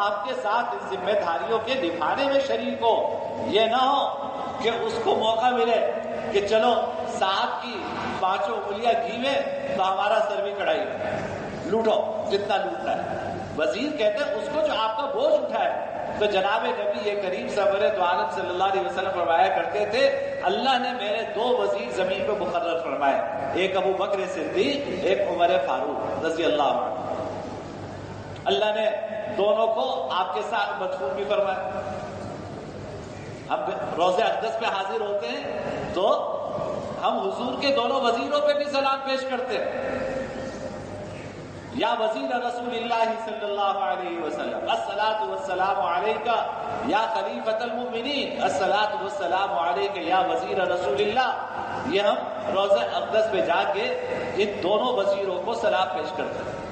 آپ کے ساتھ ان ذمہ داریوں کے نبھانے میں شریک ہو. یہ نہ ہو کہ اس کو موقع ملے کہ چلو صاحب کی 5 انگلیاں گھی میں تو ہمارا سر بھی کڑھائی لوٹو جتنا لوٹنا ہے. وزیر کہتے ہیں اس کو جو آپ کا بوجھ اٹھائے. تو جناب نبی کریم سرور عالم صلی اللہ علیہ وسلم فرمایا کرتے تھے اللہ نے میرے 2 وزیر زمین پہ مقرر فرمائے, ایک ابو بکر صدیق, ایک عمر فاروق رضی اللہ عنہ. اللہ نے دونوں کو آپ کے ساتھ مدفون بھی فرمایا. ہم روضہ اقدس پہ حاضر ہوتے ہیں تو ہم حضور کے دونوں وزیروں پہ بھی سلام پیش کرتے ہیں. یا وزیر رسول اللہ صلی اللہ علیہ وسلم الصلاۃ والسلام علیک یا خلیفۃ المؤمنین, الصلاۃ والسلام علیک یا وزیر رسول اللہ. یہ ہم روضہ اقدس پہ جا کے ان دونوں وزیروں کو سلام پیش کرتے ہیں.